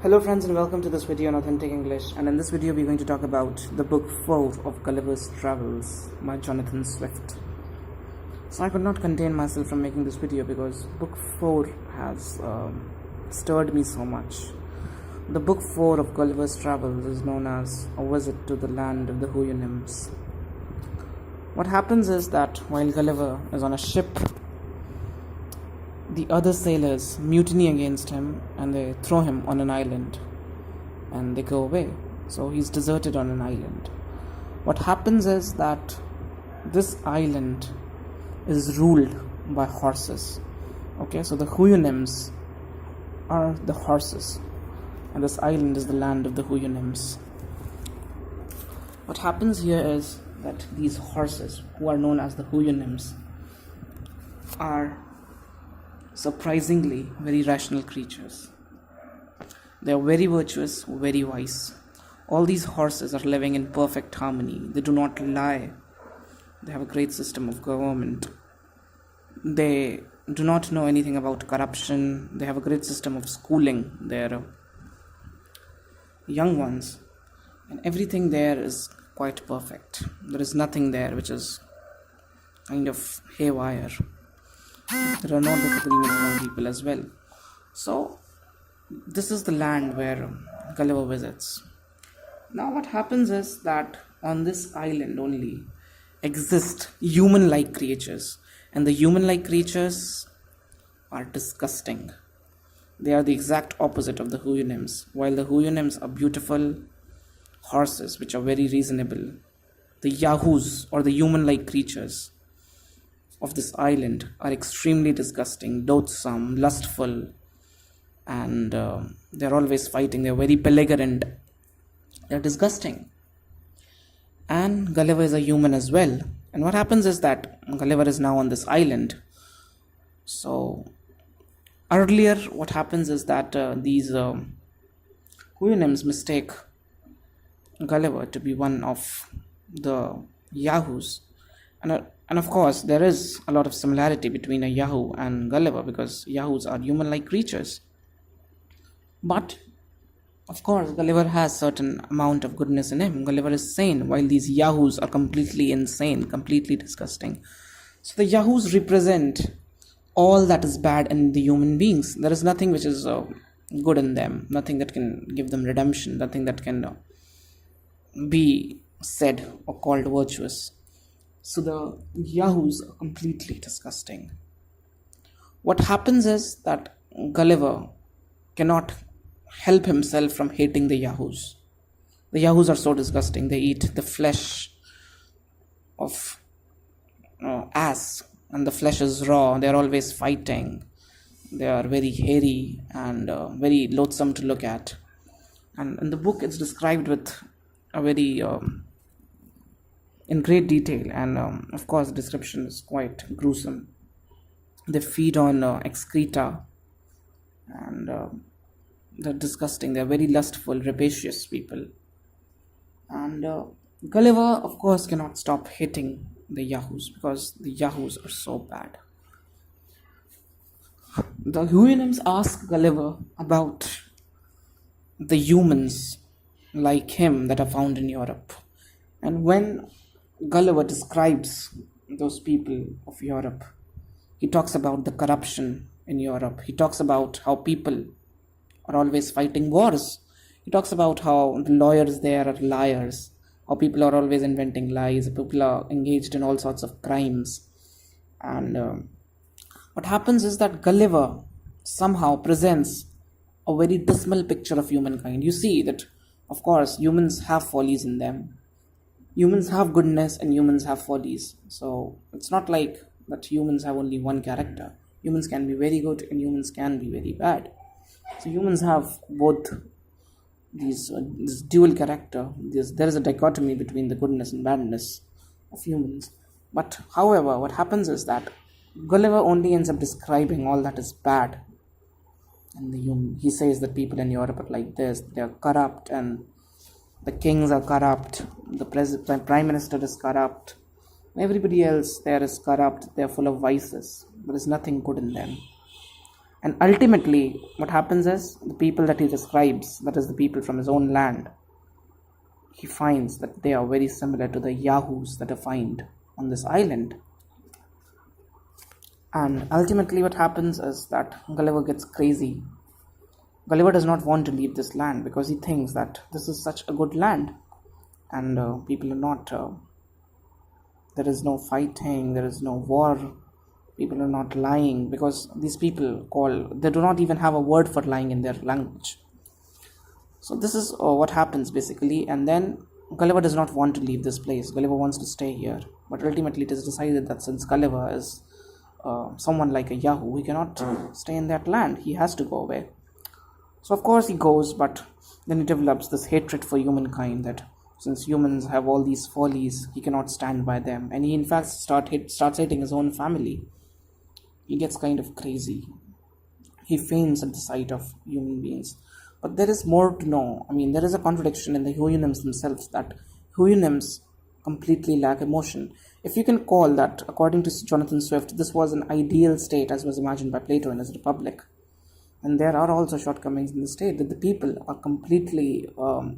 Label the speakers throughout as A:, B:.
A: Hello friends and welcome to this video on Authentic English, and in this video we're going to talk about the book 4 of Gulliver's Travels by Jonathan Swift. So I could not contain myself from making this video because book 4 has stirred me so much. The book 4 of Gulliver's Travels is known as A Visit to the Land of the Huyunims. What happens is that while Gulliver is on a ship, the other sailors mutiny against him and they throw him on an island and they go away. So he's deserted on an island. What happens is that this island is ruled by horses. Okay, so the Huyunims are the horses, and this island is the land of the Huyunims. What happens here is that these horses, who are known as the Huyunims, are surprisingly very rational creatures. They are very virtuous, very wise. All these horses are living in perfect harmony. They do not lie. They have a great system of government. They do not know anything about corruption. They have a great system of schooling their young ones, and everything there is quite perfect. There is nothing there which is kind of haywire. There are no disagreements among people as well. So this is the land where Gulliver visits. Now what happens is that on this island only exist human-like creatures, and the human-like creatures are disgusting. They are the exact opposite of the Huyunims. While the Huyunims are beautiful horses which are very reasonable, the Yahoos, or the human-like creatures of this island, are extremely disgusting, loathsome, lustful, and they're always fighting. They're very belligerent. They're disgusting. And Gulliver is a human as well. And what happens is that Gulliver is now on this island. So earlier what happens is that these Huyunims mistake Gulliver to be one of the Yahoos. And of course, there is a lot of similarity between a Yahoo and Gulliver, because Yahoos are human-like creatures. But, of course, Gulliver has certain amount of goodness in him. Gulliver is sane, while these Yahoos are completely insane, completely disgusting. So the Yahoos represent all that is bad in the human beings. There is nothing which is good in them, nothing that can give them redemption, nothing that can be said or called virtuous. So the Yahoos are completely disgusting. What happens is that Gulliver cannot help himself from hating the Yahoos. The Yahoos are so disgusting. They eat the flesh of ass, and the flesh is raw. They are always fighting. They are very hairy and very loathsome to look at. And in the book, it's described with a very in great detail, and of course the description is quite gruesome. They feed on excreta, and they're disgusting. They're very lustful, rapacious people. And Gulliver, of course, cannot stop hating the Yahoos because the Yahoos are so bad. The Huyunims ask Gulliver about the humans like him that are found in Europe. And when Gulliver describes those people of Europe, he talks about the corruption in Europe. He talks about how people are always fighting wars. He talks about how the lawyers there are liars, how people are always inventing lies, people are engaged in all sorts of crimes. And what happens is that Gulliver somehow presents a very dismal picture of humankind. You see that, of course, humans have follies in them. Humans have goodness and humans have follies. So it's not like that humans have only one character. Humans can be very good and humans can be very bad. So humans have both this dual character. There is a dichotomy between the goodness and badness of humans. But however, what happens is that Gulliver only ends up describing all that is bad in the human. He says that people in Europe are like this. They are corrupt, and the kings are corrupt, the prime minister is corrupt, everybody else there is corrupt, they are full of vices, there is nothing good in them. And ultimately, what happens is the people that he describes, that is the people from his own land, he finds that they are very similar to the Yahoos that are found on this island. And ultimately, what happens is that Gulliver gets crazy. Gulliver does not want to leave this land because he thinks that this is such a good land, and people are not. There is no fighting, there is no war. People are not lying because these people they do not even have a word for lying in their language. So this is what happens basically, and then Gulliver does not want to leave this place. Gulliver wants to stay here, but ultimately it is decided that since Gulliver is someone like a Yahoo, he cannot stay in that land. He has to go away. So of course he goes, but then he develops this hatred for humankind, that since humans have all these follies, he cannot stand by them, and he in fact starts hating his own family. He gets kind of crazy. He faints at the sight of human beings. But there is more to know. I mean, there is a contradiction in the Huyunims themselves, that Huyunims completely lack emotion. If you can call that, according to Jonathan Swift, this was an ideal state as was imagined by Plato in his Republic. And there are also shortcomings in the state, that the people are completely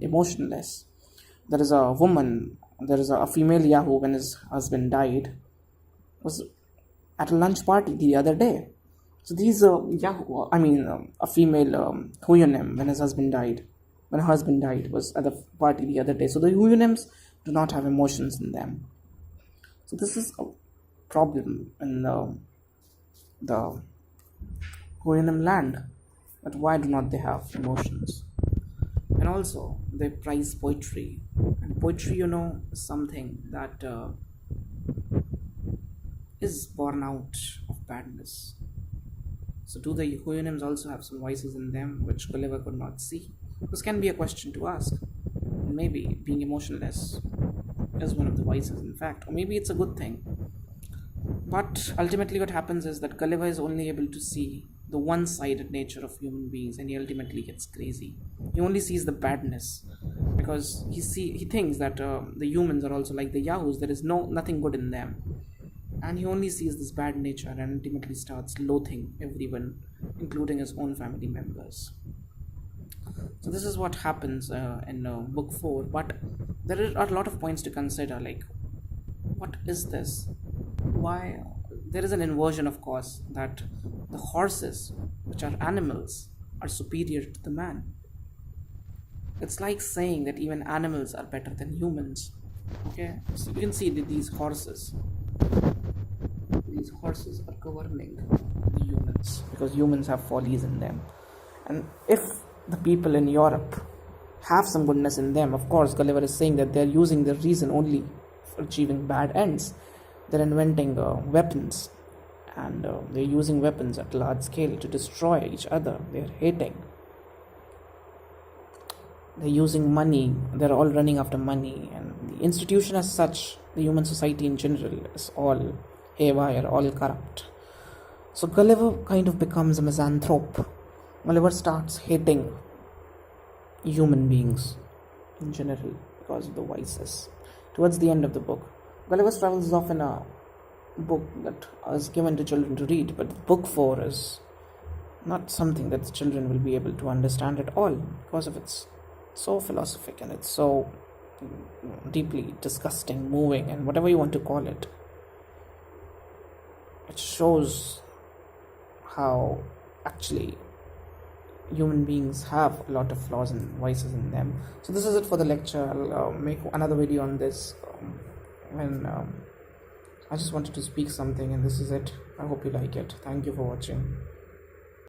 A: emotionless. There is a woman, there is a female Yahoo when his husband died, was at a lunch party the other day. So these Yahoo, a female Huyunim when her husband died, was at the party the other day. So the Huyunims do not have emotions in them. So this is a problem in the Huyunim land. But why do not they have emotions? And also, they prize poetry. And poetry, is something that is born out of badness. So do the Huyunims also have some vices in them which Gulliver could not see? This can be a question to ask. Maybe being emotionless is one of the vices, in fact, or maybe it's a good thing. But ultimately what happens is that Gulliver is only able to see the one-sided nature of human beings, and he ultimately gets crazy. He only sees the badness because he thinks that the humans are also like the Yahoos. There is nothing good in them, and he only sees this bad nature and ultimately starts loathing everyone, including his own family members. So this is what happens in book 4. But there are a lot of points to consider, like what is this? Why? There is an inversion, of course, that the horses, which are animals, are superior to the man. It's like saying that even animals are better than humans. Okay, so you can see that these horses are governing the humans because humans have follies in them. And if the people in Europe have some goodness in them, of course Gulliver is saying that they're using their reason only for achieving bad ends. They're inventing weapons, and they're using weapons at large scale to destroy each other. They're hating. They're using money. They're all running after money, and the institution as such, the human society in general, is all haywire, all corrupt. So Gulliver kind of becomes a misanthrope. Gulliver starts hating human beings in general because of the vices. Towards the end of the book, Gulliver's Travels is often a book that is given to children to read, but book 4 is not something that the children will be able to understand at all because of it's so philosophic and it's so deeply disgusting, moving, and whatever you want to call it. It shows how actually human beings have a lot of flaws and vices in them. So this is it for the lecture. I'll make another video on this when I just wanted to speak something, and this is it. I hope you like it. Thank you for watching.